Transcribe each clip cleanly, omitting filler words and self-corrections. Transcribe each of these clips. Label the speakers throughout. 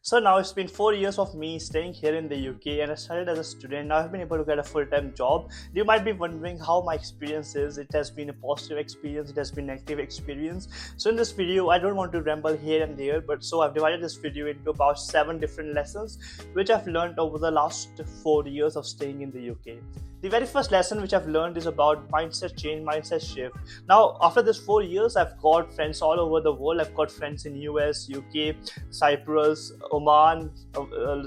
Speaker 1: So now it's been 4 years of me staying here in the UK, and I started as a student. Now I've been able to get a full-time job. You might be wondering how my experience is. It has been a positive experience, it has been a negative experience. So in this video, I don't want to ramble here and there, but so I've divided this video into about 7 different lessons which I've learned over the last 4 years of staying in the UK. The very first lesson which I've learned is about mindset change, mindset shift. Now, after this 4 years, I've got friends all over the world. I've got friends in US, UK, Cyprus, Oman,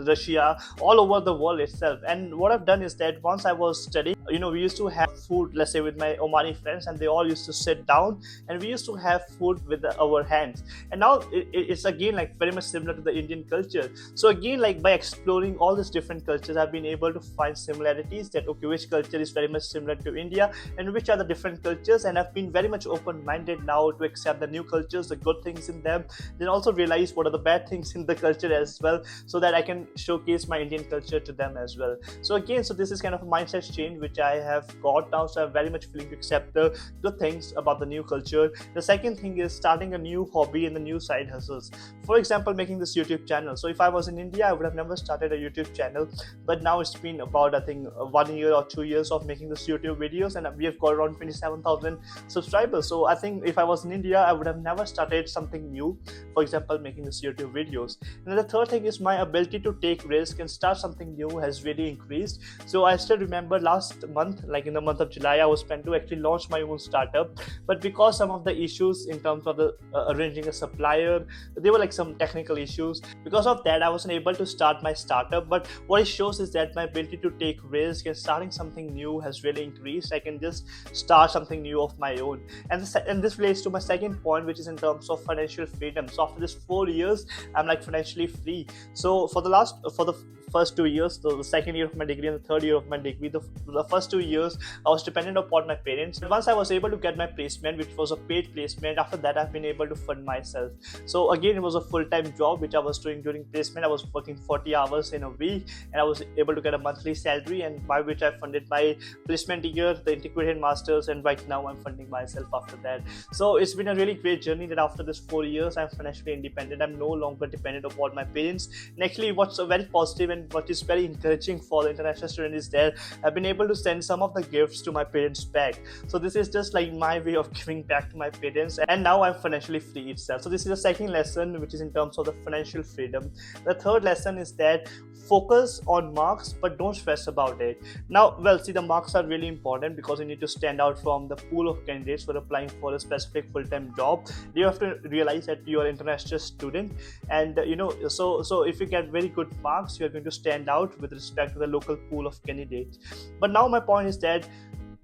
Speaker 1: Russia, all over the world itself. And what I've done is that once I was studying, we used to have food, let's say with my Omani friends, and they all used to sit down and we used to have food with our hands. And now it's again like very much similar to the Indian culture. So again, like by exploring all these different cultures, I've been able to find similarities that okay, which culture is very much similar to India and which are the different cultures. And I've been very much open-minded now to accept the new cultures, the good things in them, then also realize what are the bad things in the culture as well, so that I can showcase my Indian culture to them as well. So again, so this is kind of a mindset change which I have got now. So I'm very much willing to accept the good things about the new culture. The second thing is starting a new hobby and the new side hustles. For example, making this YouTube channel. So if I was in India, I would have never started a YouTube channel, but now it's been about I think 1 year or 2 years of making this YouTube videos, and we have got around 27,000 subscribers. So I think if I was in India, I would have never started something new, for example making this YouTube videos. And the third thing is my ability to take risk and start something new has really increased. So I still remember last month, like in the month of July, I was planning to actually launch my own startup, but because some of the issues in terms of the arranging a supplier, there were like some technical issues. Because of that, I wasn't able to start my startup. But what it shows is that my ability to take risk and starting something new has really increased. I can just start something new of my own. And this relates to my second point, which is in terms of financial freedom. So after this 4 years, I'm like financially free. So for the first 2 years, the second year of my degree and the third year of my degree, the first 2 years I was dependent upon my parents. But once I was able to get my placement, which was a paid placement, after that I've been able to fund myself. So again, it was a full-time job which I was doing during placement. I was working 40 hours in a week, and I was able to get a monthly salary, and by which I funded my placement year, the integrated masters, and right now I'm funding myself after that. So it's been a really great journey that after this 4 years I'm financially independent. I'm no longer dependent upon my parents. And actually what's very positive and what is very encouraging for the international student is that I've been able to send some of the gifts to my parents back. So this is just like my way of giving back to my parents, and now I'm financially free itself. So this is the second lesson, which is in terms of the financial freedom. The third lesson is that focus on marks, but don't stress about it. Now, well, see, the marks are really important because you need to stand out from the pool of candidates for applying for a specific full-time job. You have to realize that you are an international student, and so if you get very good marks, you are going to stand out with respect to the local pool of candidates. But now my point is that,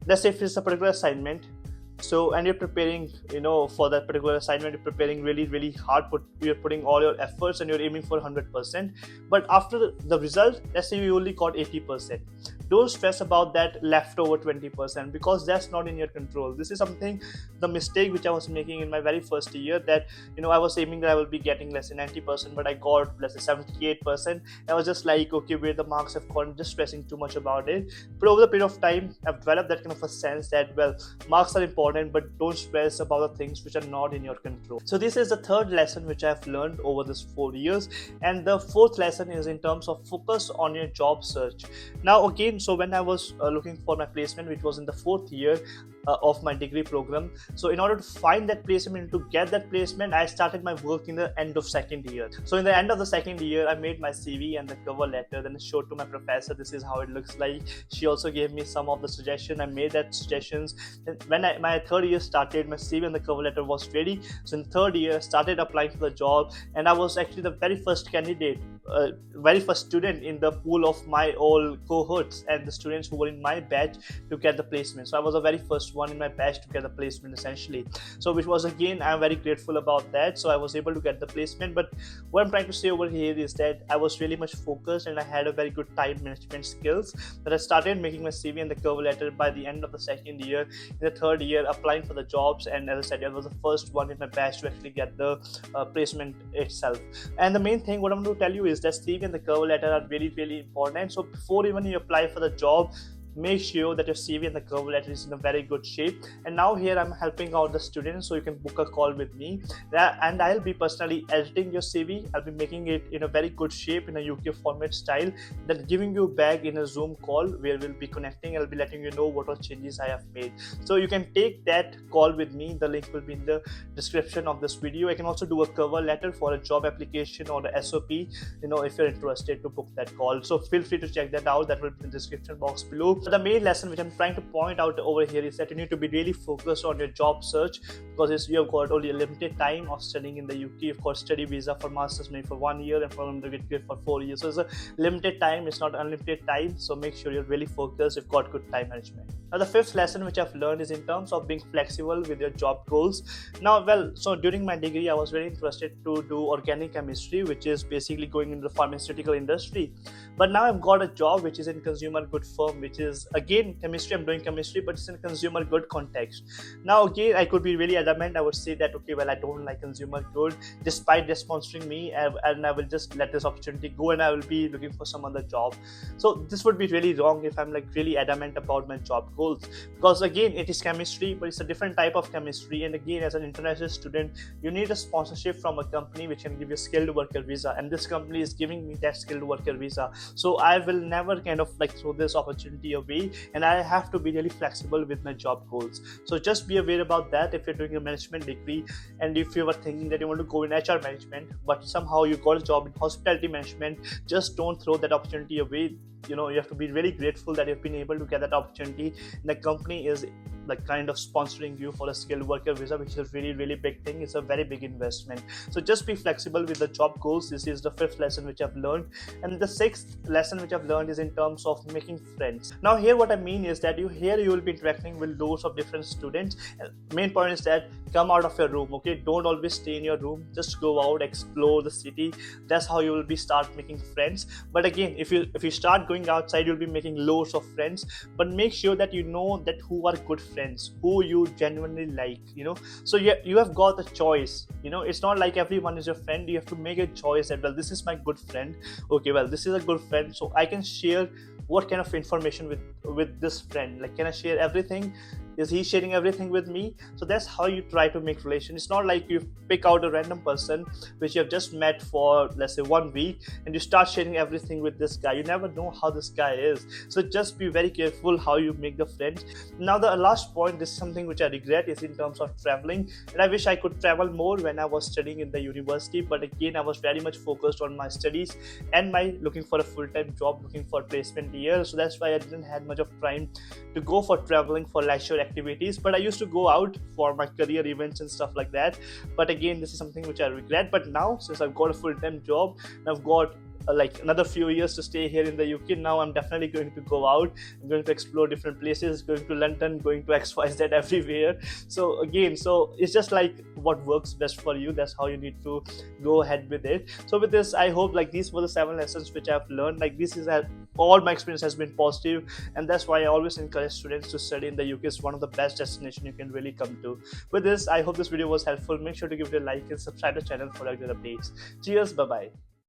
Speaker 1: let's say if it's a particular assignment, so and you're preparing for that particular assignment, you're preparing really hard, you're putting all your efforts and you're aiming for 100%, but after the result, let's say you only got 80%. Don't stress about that leftover 20% because that's not in your control. This is something, the mistake which I was making in my very first year, that I was aiming that I will be getting less than 90%, but I got less than 78%. I was just like, okay, where the marks have gone, just stressing too much about it. But over the period of time, I've developed that kind of a sense that, well, marks are important, but don't stress about the things which are not in your control. So this is the third lesson which I've learned over this 4 years. And the fourth lesson is in terms of focus on your job search. Now again, so when I was looking for my placement, which was in the fourth year of my degree program, so in order to find that placement, to get that placement, I started my work in the end of second year. So in the end of the second year, I made my CV and the cover letter, then I showed to my professor, this is how it looks like. She also gave me some of the suggestions. I made that suggestions. And when my third year started, my CV and the cover letter was ready. So in the third year, I started applying for the job, and I was actually the very first candidate, very first student in the pool of my all cohorts and the students who were in my batch to get the placement. So I was the very first one in my batch to get the placement essentially. So which was, again, I'm very grateful about that. So I was able to get the placement. But what I'm trying to say over here is that I was really much focused and I had a very good time management skills, that I started making my CV and the cover letter by the end of the second year. In the third year, applying for the jobs, and as I said, I was the first one in my batch to actually get the placement itself. And the main thing what I'm going to tell you is that CV and the cover letter are really important. So before even you apply for the job, make sure that your CV and the cover letter is in a very good shape. And now here I'm helping out the students, so you can book a call with me, and I'll be personally editing your CV. I'll be making it in a very good shape in a UK format style, then giving you back in a Zoom call where we'll be connecting. I'll be letting you know what all changes I have made. So you can take that call with me. The link will be in the description of this video. I can also do a cover letter for a job application or a SOP, if you're interested to book that call. So feel free to check that out. That will be in the description box below. So the main lesson which I'm trying to point out over here is that you need to be really focused on your job search, because you have got only a limited time of studying in the UK. You've got study visa for masters maybe for 1 year and for undergraduate for 4 years. So it's a limited time, it's not unlimited time. So make sure you're really focused. You've got good time management. Now the fifth lesson which I've learned is in terms of being flexible with your job goals. Now, so during my degree I was very interested to do organic chemistry, which is basically going into the pharmaceutical industry. But now I've got a job which is in consumer good firm, which is again chemistry. I'm doing chemistry, but it's in consumer good context. Now again, I could be really adamant. I would say that okay, well, I don't like consumer good, despite they sponsoring me, and I will just let this opportunity go, and I will be looking for some other job. So this would be really wrong if I'm like really adamant about my job goals, because again, it is chemistry, but it's a different type of chemistry. And again, as an international student, you need a sponsorship from a company which can give you a skilled worker visa, and this company is giving me that skilled worker visa. So I will never kind of like throw this opportunity away, and I have to be really flexible with my job goals. So just be aware about that. If you're doing a management degree, and if you were thinking that you want to go in HR management, but somehow you got a job in hospitality management, just don't throw that opportunity away. You have to be really grateful that you've been able to get that opportunity. The company is like kind of sponsoring you for a skilled worker visa, which is a really, really big thing. It's a very big investment. So just be flexible with the job goals. This is the fifth lesson which I've learned. And the sixth lesson which I've learned is in terms of making friends. Now here what I mean is that you will be interacting with loads of different students. And main point is that come out of your room, okay? Don't always stay in your room. Just go out, explore the city. That's how you will be start making friends. But again, if you start going outside, you'll be making loads of friends. But make sure that you know that who are good friends, who you genuinely like. So you have got a choice. It's not like everyone is your friend. You have to make a choice that, well, this is my good friend. Okay, well, this is a good friend, so I can share what kind of information with this friend. Like, can I share everything? Is he sharing everything with me? So that's how you try to make relation. It's not like you pick out a random person which you have just met for, let's say, 1 week, and you start sharing everything with this guy. You never know how this guy is. So just be very careful how you make the friends. Now the last point, this is something which I regret, is in terms of traveling. And I wish I could travel more when I was studying in the university. But again, I was very much focused on my studies and my looking for a full-time job, looking for placement year. So that's why I didn't have much of time to go for traveling for leisure activities. But I used to go out for my career events and stuff like that. But again, this is something which I regret. But now, since I've got a full-time job and I've got like another few years to stay here in the UK, now I'm definitely going to go out. I'm going to explore different places, going to London, going to XYZ everywhere. So again, so it's just like what works best for you. That's how you need to go ahead with it. So with this, I hope like these were the 7 lessons which I've learned. Like this is all my experience has been positive, and that's why I always encourage students to study in the UK. It's one of the best destinations you can really come to. With this, I hope this video was helpful. Make sure to give it a like and subscribe to the channel for regular updates. Cheers, bye bye.